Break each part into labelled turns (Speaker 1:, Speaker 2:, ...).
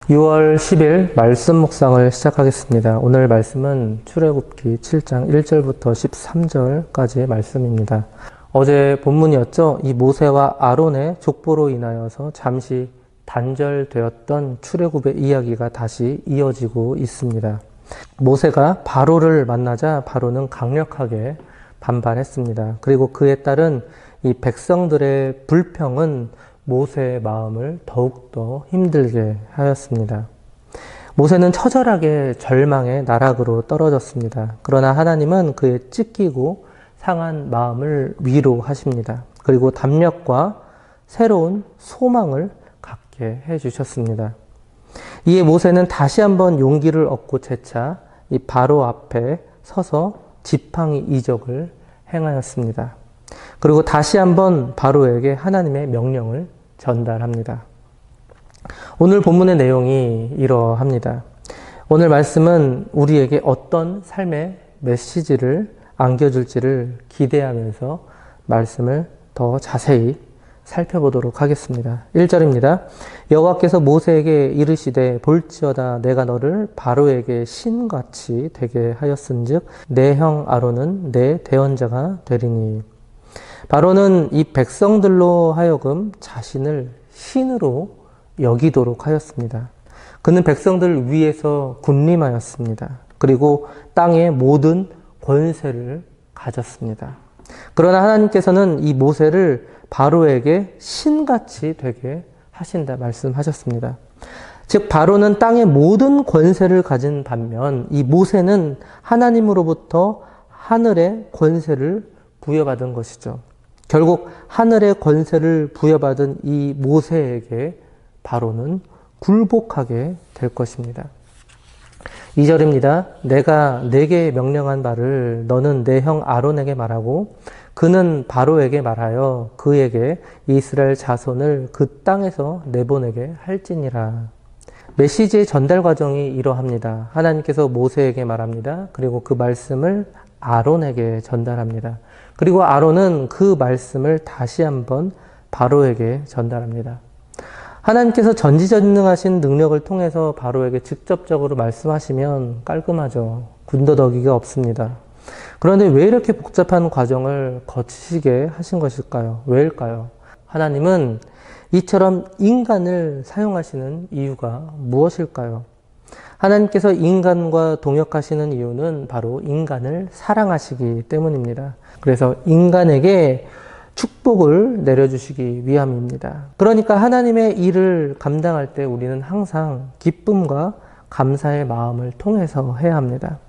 Speaker 1: 6월 10일 말씀 묵상을 시작하겠습니다. 오늘 말씀은 출애굽기 7장 1절부터 13절까지의 말씀입니다. 어제 본문이었죠. 이 모세와 아론의 족보로 인하여서 잠시 단절되었던 출애굽의 이야기가 다시 이어지고 있습니다. 모세가 바로를 만나자 바로는 강력하게 반발했습니다. 그리고 그에 따른 이 백성들의 불평은 모세의 마음을 더욱더 힘들게 하였습니다. 모세는 처절하게 절망의 나락으로 떨어졌습니다. 그러나 하나님은 그의 찢기고 상한 마음을 위로하십니다. 그리고 담력과 새로운 소망을 갖게 해주셨습니다. 이에 모세는 다시 한번 용기를 얻고 재차 이 바로 앞에 서서 지팡이 이적을 행하였습니다. 그리고 다시 한번 바로에게 하나님의 명령을 전달합니다. 오늘 본문의 내용이 이러합니다. 오늘 말씀은 우리에게 어떤 삶의 메시지를 안겨줄지를 기대하면서 말씀을 더 자세히 살펴보도록 하겠습니다. 1절입니다. 여호와께서 모세에게 이르시되 볼지어다 내가 너를 바로에게 신같이 되게 하였은즉 내 형 아론은 내 대언자가 되리니. 바로는 이 백성들로 하여금 자신을 신으로 여기도록 하였습니다. 그는 백성들 위에서 군림하였습니다. 그리고 땅의 모든 권세를 가졌습니다. 그러나 하나님께서는 이 모세를 바로에게 신같이 되게 하신다 말씀하셨습니다. 즉 바로는 땅의 모든 권세를 가진 반면 이 모세는 하나님으로부터 하늘의 권세를 부여받은 것이죠. 결국 하늘의 권세를 부여받은 이 모세에게 바로는 굴복하게 될 것입니다. 2절입니다. 내가 네게 명령한 바를 너는 내 형 아론에게 말하고 그는 바로에게 말하여 그에게 이스라엘 자손을 그 땅에서 내보내게 할지니라. 메시지의 전달 과정이 이러합니다. 하나님께서 모세에게 말합니다. 그리고 그 말씀을 아론에게 전달합니다. 그리고 아론은 그 말씀을 다시 한번 바로에게 전달합니다. 하나님께서 전지전능하신 능력을 통해서 바로에게 직접적으로 말씀하시면 깔끔하죠. 군더더기가 없습니다. 그런데 왜 이렇게 복잡한 과정을 거치게 하신 것일까요? 왜일까요? 하나님은 이처럼 인간을 사용하시는 이유가 무엇일까요? 하나님께서 인간과 동역하시는 이유는 바로 인간을 사랑하시기 때문입니다. 그래서 인간에게 축복을 내려주시기 위함입니다. 그러니까 하나님의 일을 감당할 때 우리는 항상 기쁨과 감사의 마음을 통해서 해야 합니다.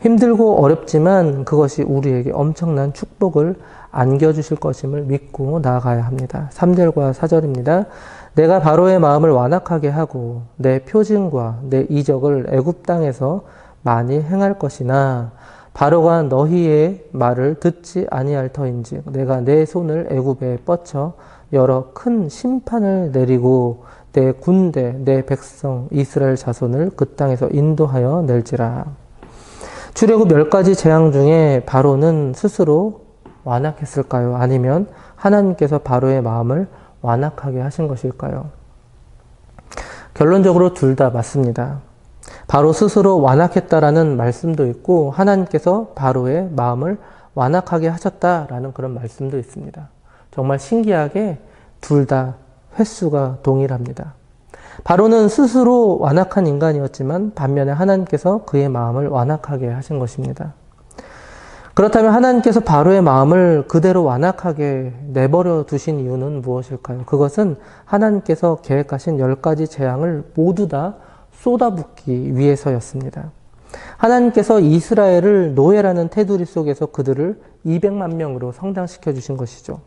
Speaker 1: 힘들고 어렵지만 그것이 우리에게 엄청난 축복을 안겨주실 것임을 믿고 나아가야 합니다. 3절과 4절입니다. 내가 바로의 마음을 완악하게 하고 내 표징과 내 이적을 애굽 땅에서 많이 행할 것이나 바로가 너희의 말을 듣지 아니할 터인즉 내가 내 손을 애굽에 뻗쳐 여러 큰 심판을 내리고 내 군대 내 백성 이스라엘 자손을 그 땅에서 인도하여 낼지라. 출애굽 10가지 재앙 중에 바로는 스스로 완악했을까요? 아니면 하나님께서 바로의 마음을 완악하게 하신 것일까요? 결론적으로 둘 다 맞습니다. 바로 스스로 완악했다라는 말씀도 있고 하나님께서 바로의 마음을 완악하게 하셨다라는 그런 말씀도 있습니다. 정말 신기하게 둘 다 횟수가 동일합니다. 바로는 스스로 완악한 인간이었지만 반면에 하나님께서 그의 마음을 완악하게 하신 것입니다. 그렇다면 하나님께서 바로의 마음을 그대로 완악하게 내버려 두신 이유는 무엇일까요? 그것은 하나님께서 계획하신 10가지 재앙을 모두 다 쏟아붓기 위해서였습니다. 하나님께서 이스라엘을 노예라는 테두리 속에서 그들을 200만 명으로 성장시켜 주신 것이죠.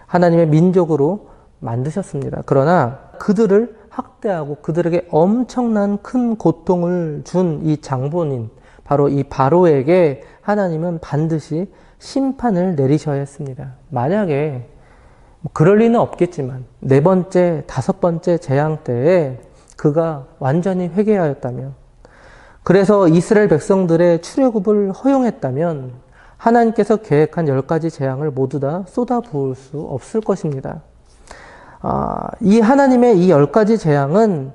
Speaker 1: 하나님의 민족으로 만드셨습니다. 그러나 그들을 학대하고 그들에게 엄청난 큰 고통을 준 이 장본인, 바로 이 바로에게 하나님은 반드시 심판을 내리셔야 했습니다. 만약에 그럴 리는 없겠지만 4번째, 5번째 재앙 때에 그가 완전히 회개하였다면, 그래서 이스라엘 백성들의 출애굽을 허용했다면 하나님께서 계획한 10가지 재앙을 모두 다 쏟아부을 수 없을 것입니다. 이 하나님의 이 10가지 재앙은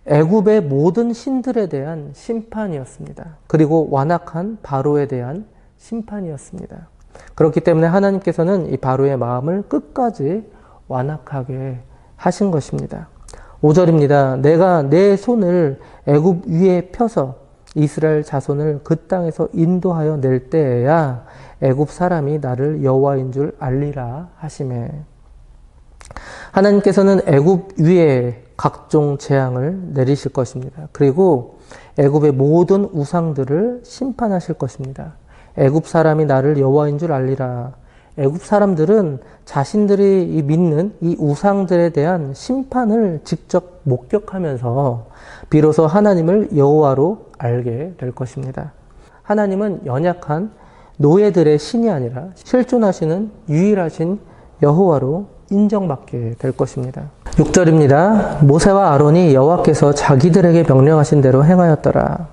Speaker 1: 애굽의 모든 신들에 대한 심판이었습니다. 그리고 완악한 바로에 대한 심판이었습니다. 그렇기 때문에 하나님께서는 이 바로의 마음을 끝까지 완악하게 하신 것입니다. 5절입니다. 내가 내 손을 애굽 위에 펴서 이스라엘 자손을 그 땅에서 인도하여 낼 때에야 애굽 사람이 나를 여호와인 줄 알리라 하시매. 하나님께서는 애굽 위에 각종 재앙을 내리실 것입니다. 그리고 애굽의 모든 우상들을 심판하실 것입니다. 애굽 사람이 나를 여호와인 줄 알리라. 애굽 사람들은 자신들이 믿는 이 우상들에 대한 심판을 직접 목격하면서 비로소 하나님을 여호와로 알게 될 것입니다. 하나님은 연약한 노예들의 신이 아니라 실존하시는 유일하신 여호와로 인정받게 될 것입니다. 6절입니다. 모세와 아론이 여호와께서 자기들에게 명령하신 대로 행하였더라.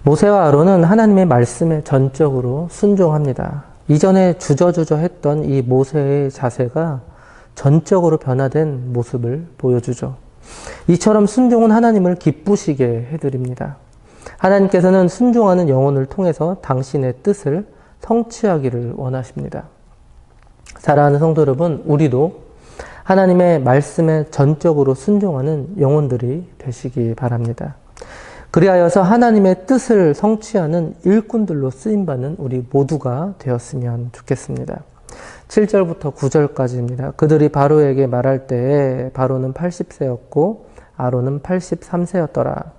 Speaker 1: 모세와 아론은 하나님의 말씀에 전적으로 순종합니다. 이전에 주저주저 했던 이 모세의 자세가 전적으로 변화된 모습을 보여주죠. 이처럼 순종은 하나님을 기쁘시게 해드립니다. 하나님께서는 순종하는 영혼을 통해서 당신의 뜻을 성취하기를 원하십니다. 사랑하는 성도 여러분, 우리도 하나님의 말씀에 전적으로 순종하는 영혼들이 되시기 바랍니다. 그리하여서 하나님의 뜻을 성취하는 일꾼들로 쓰임받는 우리 모두가 되었으면 좋겠습니다. 7절부터 9절까지입니다. 그들이 바로에게 말할 때에 바로는 80세였고 아론은 83세였더라.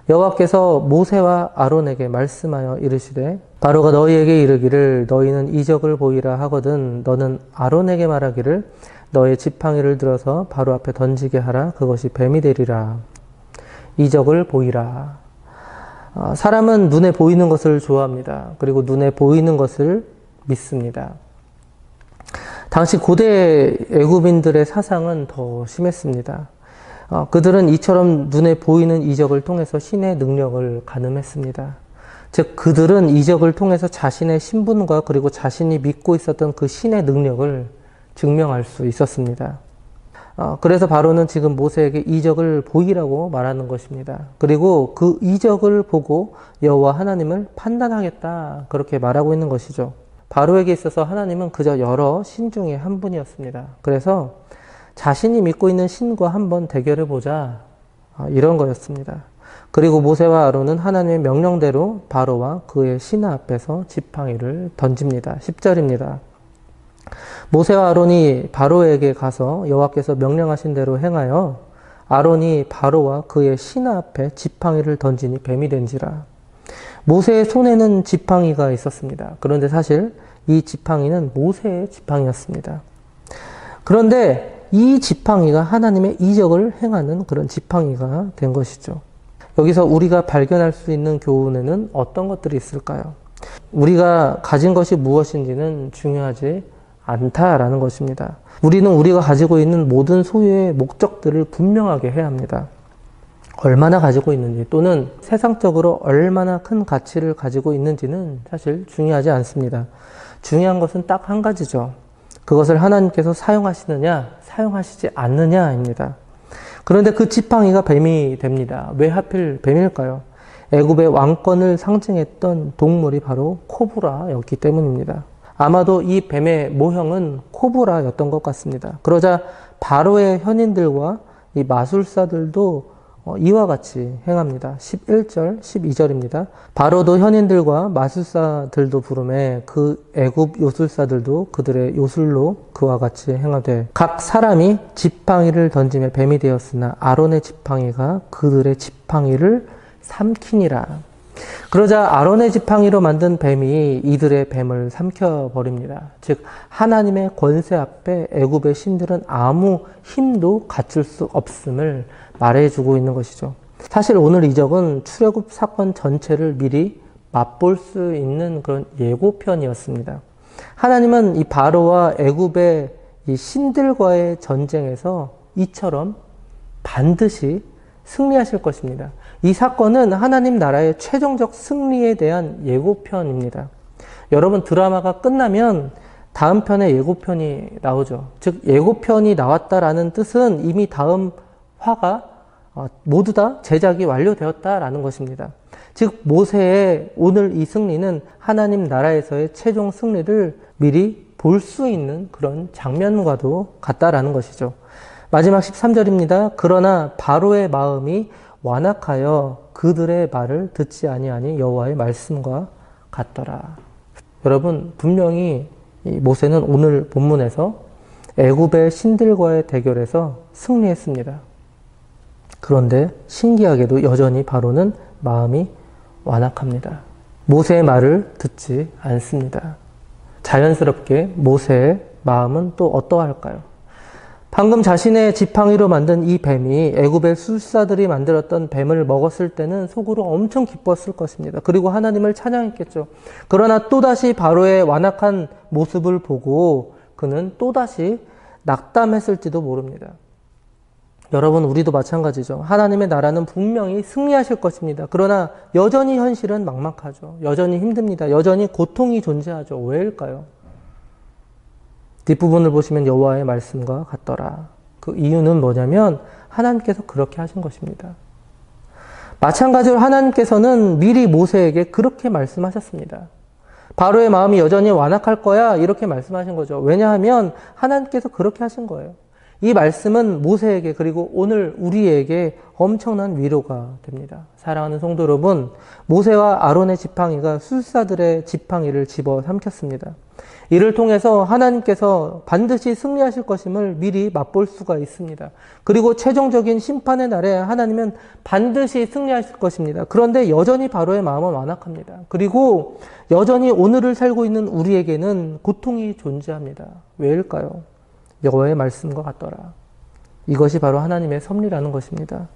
Speaker 1: 여호와께서 모세와 아론에게 말씀하여 이르시되 바로가 너희에게 이르기를 너희는 이적을 보이라 하거든 너는 아론에게 말하기를 너의 지팡이를 들어서 바로 앞에 던지게 하라. 그것이 뱀이 되리라. 이적을 보이라. 사람은 눈에 보이는 것을 좋아합니다. 그리고 눈에 보이는 것을 믿습니다. 당시 고대 애굽인들의 사상은 더 심했습니다. 그들은 이처럼 눈에 보이는 이적을 통해서 신의 능력을 가늠했습니다. 즉 그들은 이적을 통해서 자신의 신분과 그리고 자신이 믿고 있었던 그 신의 능력을 증명할 수 있었습니다. 그래서 바로는 지금 모세에게 이적을 보이라고 말하는 것입니다. 그리고 그 이적을 보고 여호와 하나님을 판단하겠다 그렇게 말하고 있는 것이죠. 바로에게 있어서 하나님은 그저 여러 신 중에 한 분이었습니다. 그래서 자신이 믿고 있는 신과 한번 대결해보자 이런 거였습니다. 그리고 모세와 아론은 하나님의 명령대로 바로와 그의 신하 앞에서 지팡이를 던집니다. 10절입니다. 모세와 아론이 바로에게 가서 여호와께서 명령하신 대로 행하여 아론이 바로와 그의 신하 앞에 지팡이를 던지니 뱀이 된지라. 모세의 손에는 지팡이가 있었습니다. 그런데 사실 이 지팡이는 모세의 지팡이였습니다. 그런데 이 지팡이가 하나님의 이적을 행하는 그런 지팡이가 된 것이죠. 여기서 우리가 발견할 수 있는 교훈에는 어떤 것들이 있을까요? 우리가 가진 것이 무엇인지는 중요하지 않다라는 것입니다. 우리는 우리가 가지고 있는 모든 소유의 목적들을 분명하게 해야 합니다. 얼마나 가지고 있는지 또는 세상적으로 얼마나 큰 가치를 가지고 있는지는 사실 중요하지 않습니다. 중요한 것은 딱 한 가지죠. 그것을 하나님께서 사용하시느냐 사용하시지 않느냐입니다. 그런데 그 지팡이가 뱀이 됩니다. 왜 하필 뱀일까요? 애굽의 왕권을 상징했던 동물이 바로 코브라였기 때문입니다. 아마도 이 뱀의 모형은 코브라였던 것 같습니다. 그러자 바로의 현인들과 이 마술사들도 이와 같이 행합니다. 11절, 12절입니다. 바로도 현인들과 마술사들도 부르매 그 애굽 요술사들도 그들의 요술로 그와 같이 행하되 각 사람이 지팡이를 던지며 뱀이 되었으나 아론의 지팡이가 그들의 지팡이를 삼키니라. 그러자 아론의 지팡이로 만든 뱀이 이들의 뱀을 삼켜버립니다. 즉 하나님의 권세 앞에 애굽의 신들은 아무 힘도 갖출 수 없음을 말해주고 있는 것이죠. 사실 오늘 이적은 출애굽 사건 전체를 미리 맛볼 수 있는 그런 예고편이었습니다. 하나님은 이 바로와 애굽의 이 신들과의 전쟁에서 이처럼 반드시 승리하실 것입니다. 이 사건은 하나님 나라의 최종적 승리에 대한 예고편입니다. 여러분 드라마가 끝나면 다음 편에 예고편이 나오죠. 즉 예고편이 나왔다라는 뜻은 이미 다음 화가 모두 다 제작이 완료되었다라는 것입니다. 즉 모세의 오늘 이 승리는 하나님 나라에서의 최종 승리를 미리 볼 수 있는 그런 장면과도 같다라는 것이죠. 마지막 13절입니다. 그러나 바로의 마음이 완악하여 그들의 말을 듣지 아니하니 여호와의 말씀과 같더라. 여러분, 분명히 이 모세는 오늘 본문에서 애굽의 신들과의 대결에서 승리했습니다. 그런데 신기하게도 여전히 바로는 마음이 완악합니다. 모세의 말을 듣지 않습니다. 자연스럽게 모세의 마음은 또 어떠할까요? 방금 자신의 지팡이로 만든 이 뱀이 애굽의 술사들이 만들었던 뱀을 먹었을 때는 속으로 엄청 기뻤을 것입니다. 그리고 하나님을 찬양했겠죠. 그러나 또다시 바로의 완악한 모습을 보고 그는 또다시 낙담했을지도 모릅니다. 여러분, 우리도 마찬가지죠. 하나님의 나라는 분명히 승리하실 것입니다. 그러나 여전히 현실은 막막하죠. 여전히 힘듭니다. 여전히 고통이 존재하죠. 왜일까요? 뒷부분을 보시면 여호와의 말씀과 같더라. 그 이유는 뭐냐면 하나님께서 그렇게 하신 것입니다. 마찬가지로 하나님께서는 미리 모세에게 그렇게 말씀하셨습니다. 바로의 마음이 여전히 완악할 거야 이렇게 말씀하신 거죠. 왜냐하면 하나님께서 그렇게 하신 거예요. 이 말씀은 모세에게 그리고 오늘 우리에게 엄청난 위로가 됩니다. 사랑하는 성도 여러분, 모세와 아론의 지팡이가 술사들의 지팡이를 집어삼켰습니다. 이를 통해서 하나님께서 반드시 승리하실 것임을 미리 맛볼 수가 있습니다. 그리고 최종적인 심판의 날에 하나님은 반드시 승리하실 것입니다. 그런데 여전히 바로의 마음은 완악합니다. 그리고 여전히 오늘을 살고 있는 우리에게는 고통이 존재합니다. 왜일까요? 여호와의 말씀과 같더라. 이것이 바로 하나님의 섭리라는 것입니다.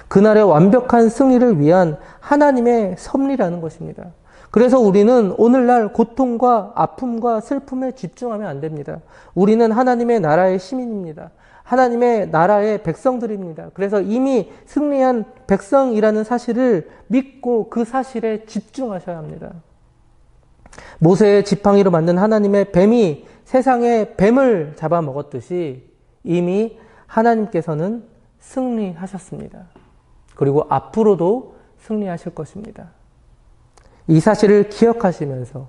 Speaker 1: 그날의 완벽한 승리를 위한 하나님의 섭리라는 것입니다. 그래서 우리는 오늘날 고통과 아픔과 슬픔에 집중하면 안 됩니다. 우리는 하나님의 나라의 시민입니다. 하나님의 나라의 백성들입니다. 그래서 이미 승리한 백성이라는 사실을 믿고 그 사실에 집중하셔야 합니다. 모세의 지팡이로 만든 하나님의 뱀이 세상의 뱀을 잡아먹었듯이 이미 하나님께서는 승리하셨습니다. 그리고 앞으로도 승리하실 것입니다. 이 사실을 기억하시면서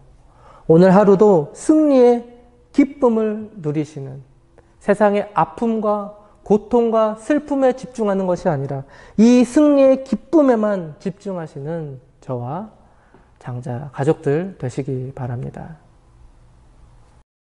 Speaker 1: 오늘 하루도 승리의 기쁨을 누리시는, 세상의 아픔과 고통과 슬픔에 집중하는 것이 아니라 이 승리의 기쁨에만 집중하시는 저와 장자 가족들 되시기 바랍니다.